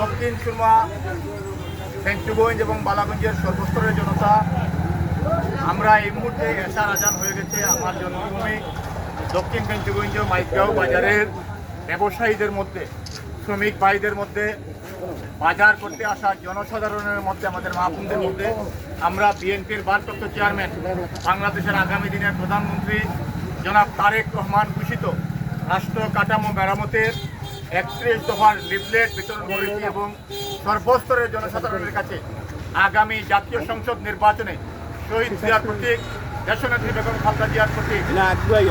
দক্ষিণ সুরমা, ফেঞ্চুগঞ্জ এবং বালাগঞ্জের সর্বস্তরের জনতা, আমরা এই মুহূর্তে এশার আজান হয়ে গেছে আমার জন্মভূমি দক্ষিণ ফেঞ্চুগঞ্জ মাইকগাঁও বাজারের ব্যবসায়ীদের মধ্যে, শ্রমিক ভাইদের মধ্যে, বাজার করতে আসা জনসাধারণের মধ্যে, আমাদের মাহফুমদের মধ্যে আমরা বিএনপির ভারপ্রাপ্ত চেয়ারম্যান, বাংলাদেশের আগামী দিনের প্রধানমন্ত্রী জনাব তারেক রহমান ঘোষিত রাষ্ট্র কাঠামো মেরামতের 31 দফার লিফলেট বিতরণ করেছি এবং সর্বস্তরের জনসাধারণের কাছে আগামী জাতীয় সংসদ নির্বাচনে শহীদ জিয়ার প্রতীক, দেশনেত্রী বেগম খালেদা জিয়ার প্রতীক,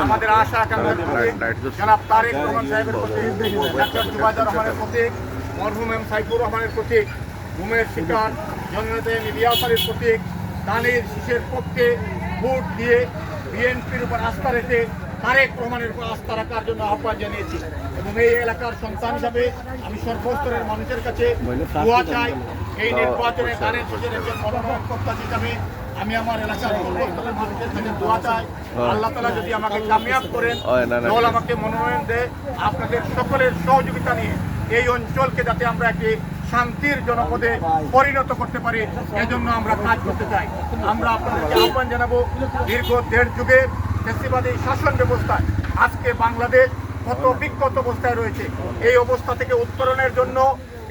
আমাদের আশা আকাঙ্ক্ষার প্রতীক জনাব তারেক রহমান সাহেবের প্রতীক, ডাক্তার জুবাইদুর রহমানের প্রতীক, মরহুম এম সাইফুর রহমানের প্রতীক, ঘুমের শিকার জননেতা মিডিয়াপাড়ির প্রতীক, দানের শীষের পক্ষে ভোট দিয়ে বিএনপির উপর আস্থা রেখে তারেক রহমানের উপর আস্থা রাখার জন্য আহ্বান জানিয়েছি এবং এই এলাকার সন্তান হিসাবে আমি সর্বস্তরের মানুষের কাছে দোয়া চাই। এই নির্বাচনে দানের শীষের একজন মনোনয়ন কর্তা হিসাবে আমি আমার এলাকার সর্বস্তরের মানুষের কাছে দোয়া চাই, আল্লাহ তাআলা যদি আমাকে কামিয়াব করেন, দল আমাকে মনোনয়ন দেয়, আপনাদের সকলের সহযোগিতা নিয়ে এই অঞ্চলকে যাতে আমরা একটি শান্তির জনপদে পরিণত করতে পারি, এজন্য আমরা কাজ করতে চাই। আমরা আপনাদেরকে আহ্বান জানাবো, দীর্ঘ 1.5 যুগের ফ্যাসিবাদী শাসন ব্যবস্থায় আজকে বাংলাদেশ কত বিক্ষত অবস্থায় রয়েছে। এই অবস্থা থেকে উত্তরণের জন্য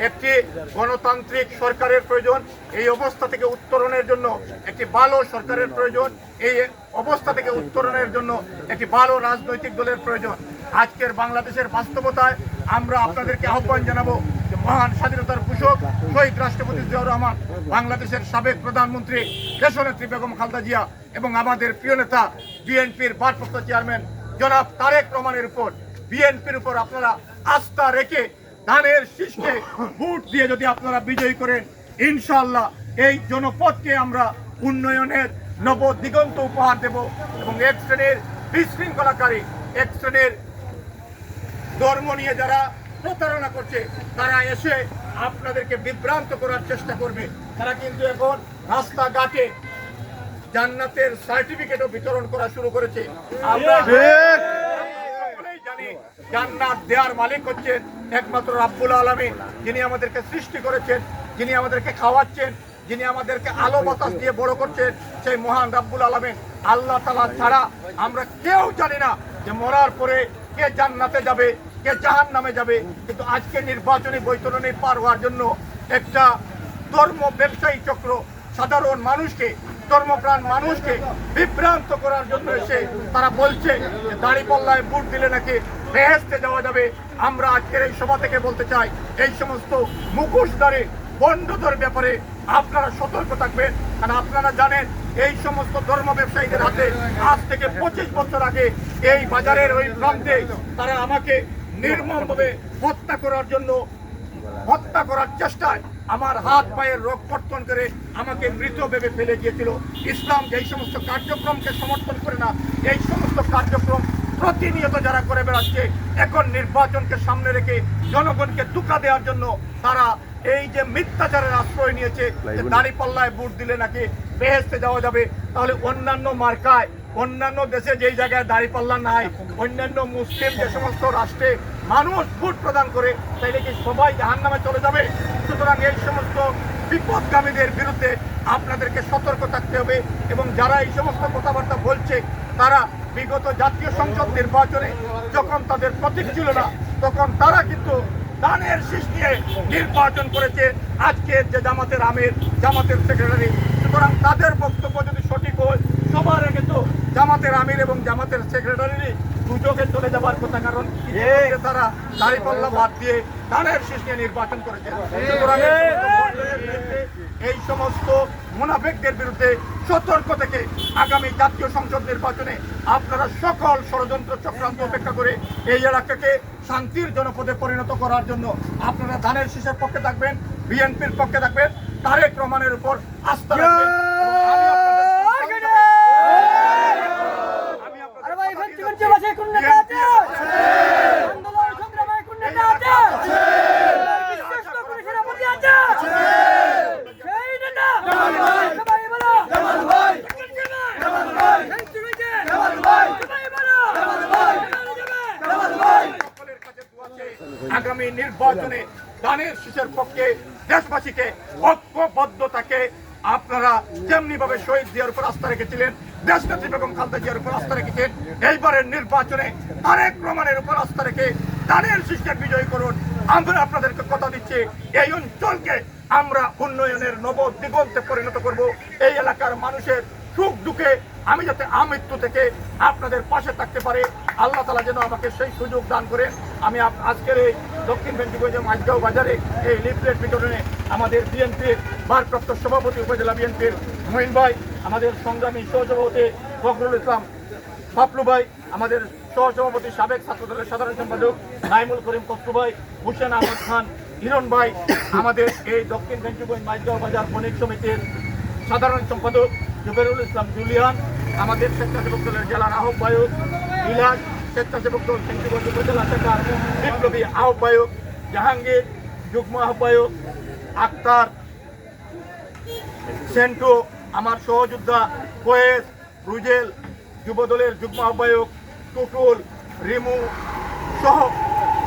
একটি গণতান্ত্রিক সরকারের প্রয়োজন, এই অবস্থা থেকে উত্তরণের জন্য একটি ভালো সরকারের প্রয়োজন, এই অবস্থা থেকে উত্তরণের জন্য একটি ভালো রাজনৈতিক দলের প্রয়োজন। আজকের বাংলাদেশের বাস্তবতায় আমরা আপনাদেরকে আহ্বান জানাবো যে মহান স্বাধীনতার ঘোষক শহীদ রাষ্ট্রপতি জিয়াউর রহমান, বাংলাদেশের সাবেক প্রধানমন্ত্রী দেশনেত্রী বেগম খালেদা জিয়া এবং আমাদের প্রিয় নেতা বিএনপির ভারপ্রাপ্ত চেয়ারম্যান জনাব তারেক রহমানের উপর, বিএনপির উপর আপনারা আস্থা রেখে ধানের শীষকে ভোট দিয়ে যদি আপনারা বিজয়ী করেন, ইনশাআল্লাহ এই জনপদকে আমরা উন্নয়নের নব দিগন্ত উপহার দেব এবং এক শ্রেণীর বিশৃঙ্খলাকারী, এক শ্রেণীর ধর্ম নিয়ে যারা প্রতারণা করছে তারা এসে আপনাদেরকে বিভ্রান্ত করার চেষ্টা করবে। তারা কিন্তু এখন রাস্তাঘাটে জান্নাতের সার্টিফিকেটও বিতরণ করা শুরু করেছে। আমরা সকলেই জানি জান্নাত দেওয়ার মালিক হচ্ছেন একমাত্র রাব্বুল আলামিন, যিনি আমাদেরকে সৃষ্টি করেছেন, যিনি আমাদেরকে খাওয়াচ্ছেন, যিনি আমাদেরকে আলো বাতাস দিয়ে বড় করছেন, সেই মহান রাব্বুল আলামিন আল্লাহ তাআলা ছাড়া আমরা কেউ জানি না যে মরার পরে কে জান্নাতে যাবে, কে জাহান্নামে যাবে। কিন্তু আজকে নির্বাচনী বৈতরণী পার হওয়ার জন্য একটা ধর্ম ব্যবসায়ী চক্র সাধারণ মানুষকে, ধর্মপ্রাণ মানুষকে বিভ্রান্ত করার জন্য এসে তারা বলছে যে দাঁড়িপাল্লায় ভোট দিলে নাকি বেহেশতে যাওয়া যাবে। আমরা আজকের এই সভা থেকে বলতে চাই, এই সমস্ত মুখোশধারী বন্ধুদের ব্যাপারে আপনারা সতর্ক থাকবেন। কারণ আপনারা জানেন এই সমস্ত ধর্ম ব্যবসায়ীদের হাতে আজ থেকে 25 বছর আগে এই বাজারের ওই প্রান্তে তারা আমাকে নির্মমভাবে হত্যা করার চেষ্টায় আমার হাত পায়ের রোগ কর্তন করে আমাকে মৃত ভেবে ফেলে গিয়েছিল। ইসলাম যেই সমস্ত কার্যক্রমকে সমর্থন করে না, এই সমস্ত কার্যক্রম প্রতিনিয়ত যারা করে বেড়াচ্ছে, এখন নির্বাচনকে সামনে রেখে জনগণকে ধোঁকা দেওয়ার জন্য তারা এই যে মিথ্যাচারের আশ্রয় নিয়েছে, দাঁড়িপাল্লায় ভোট দিলে নাকি বেহেশতে যাওয়া যাবে। তাহলে অন্যান্য মার্কায়, অন্যান্য দেশে যেই জায়গায় দাঁড়িপাল্লা নাই, অন্যান্য মুসলিম যে সমস্ত রাষ্ট্রে মানুষ ভোট প্রদান করে, তাইলে কি সবাই জাহান্নামে চলে যাবে? সুতরাং এই সমস্ত বিপদগামীদের বিরুদ্ধে আপনাদেরকে সতর্ক থাকতে হবে এবং যারা এই সমস্ত কথাবার্তা বলছে তারা বিগত জাতীয় সংসদ নির্বাচনে যখন তাদের প্রতীক ছিল না, তখন তারা কিন্তু দানের শীষ নিয়ে নির্বাচন করেছে আজকের যে জামাতের আমির, জামাতের সেক্রেটারি। সুতরাং তাদের বক্তব্য যদি সঠিক হয়, সবার আগে তো জামাতের আমির এবং জামাতের সেক্রেটারি দুজকে চলে যাবার কথা, কারণ তারা দাঁড়িপাল্লা বাদ দিয়ে দানের শীষ নিয়ে নির্বাচন করেছে। সুতরাং এই সমস্ত মুনাফিকদের বিরুদ্ধে সতর্ক থেকে আগামী জাতীয় সংসদ নির্বাচনে আপনারা সকল ষড়যন্ত্র চক্রান্ত উপেক্ষা করে এই এলাকাকে শান্তির জনপদে পরিণত করার জন্য আপনারা ধানের শীষের পক্ষে থাকবেন, বিএনপির পক্ষে থাকবেন, তারেক রহমানের উপর আস্থা রাখবেন। আগামী নির্বাচনে ধানের শীষের পক্ষে দেশবাসীকে ঐক্যবদ্ধতাকে আপনারা যেমনি ভাবে শহীদ জিয়ার উপর আস্থা রেখেছিলেন, দেশনেত্রী বেগম খালেদা জিয়ার উপর আস্থা রেখেছেন, এইবারের নির্বাচনে তারেক রহমানের উপর আস্থা রেখে ধানের শীষকে বিজয়ী করুন। আমরা আপনাদেরকে কথা দিচ্ছি, এই অঞ্চলকে আমরা উন্নয়নের নব দিগন্তে পরিণত করব। এই এলাকার মানুষের সুখ দুঃখে আমি যাতে আমৃত্যু থেকে আপনাদের পাশে থাকতে পারে, আল্লাহ তাআলা যেন আমাকে সেই সুযোগ দান করেন। আমি আজকের এই দক্ষিণ ফেঞ্চুগঞ্জ মাঝগাঁও বাজারে এই লিফলেট বিতরণে আমাদের বিএনপির ভারপ্রাপ্ত সভাপতি উপজেলা বিএনপির মঈন ভাই, আমাদের সংগ্রামী সহসভাপতি ফখরুল ইসলাম বাপলু ভাই, আমাদের সহসভাপতি সাবেক ছাত্রদলের সাধারণ সম্পাদক নাইমুল করিম কস্তু ভাই, হুসেন আহমদ খান হিরণ ভাই, আমাদের এই দক্ষিণ ফেঞ্চুগঞ্জ মাঝগাঁও বাজার বণিক সমিতির সাধারণ সম্পাদক জুবেরুল ইসলাম জুলিয়ান, আমাদের স্বেচ্ছাসেবক দলের জেলার আহ্বায়ক বিলাস, স্বেচ্ছাসেবক দল ফেঞ্চুগঞ্জ উপজেলা শাখার বিপ্লবী আহ্বায়ক জাহাঙ্গীর, যুগ্ম আহ্বায়ক আক্তার, সেন্টু, আমার সহযোদ্ধা কোয়েস, রুজেল, যুবদলের যুগ্ম আহ্বায়ক টুটুল, রিমু সহ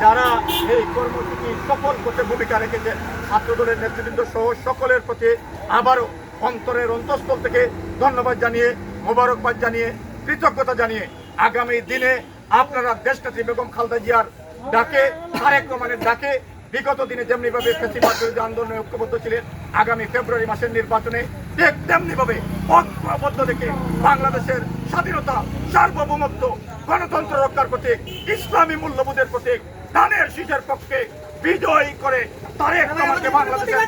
যারা এই কর্মসূচির সফল করতে ভূমিকা রেখেছেন, ছাত্রদলের নেতৃবৃন্দ সহ সকলের প্রতি আবারও অন্তরের অন্তঃস্থল থেকে ধন্যবাদ জানিয়ে, মোবারকবাদ জানিয়ে, কৃতজ্ঞতা জানিয়ে আগামী দিনে আপনারা দেশনেত্রী বেগম খালেদা জিয়ার ডাকে, তারেক রহমানের ডাকে বিগত দিনে যেমনিভাবে ফ্যাসিবাদ বিরোধী আন্দোলনে ঐক্যবদ্ধ ছিলেন, আগামী ফেব্রুয়ারি মাসের নির্বাচনে ঠিক তেমনিভাবে ঐক্যবদ্ধ থেকে বাংলাদেশের স্বাধীনতা, সার্বভৌমত্ব, গণতন্ত্র রক্ষার প্রতীক, ইসলামী মূল্যবোধের প্রতীক ধানের শীষের পক্ষে বিজয়ী করে তারেক রহমানকে বাংলাদেশের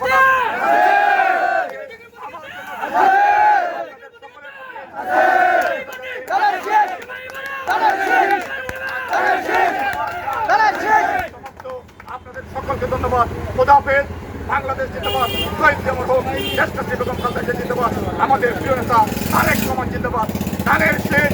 আপনাদের সকলকে ধন্যবাদ। খোদা হাফেজ। বাংলাদেশ জিন্দাবাদ, শহীদ জিয়া হোক, দেশনেত্রী বেগম খালেদা জিয়া জিন্দাবাদ, আমাদের প্রিয় নেতা তারেক রহমান জিন্দাবাদ, ধানের শীষ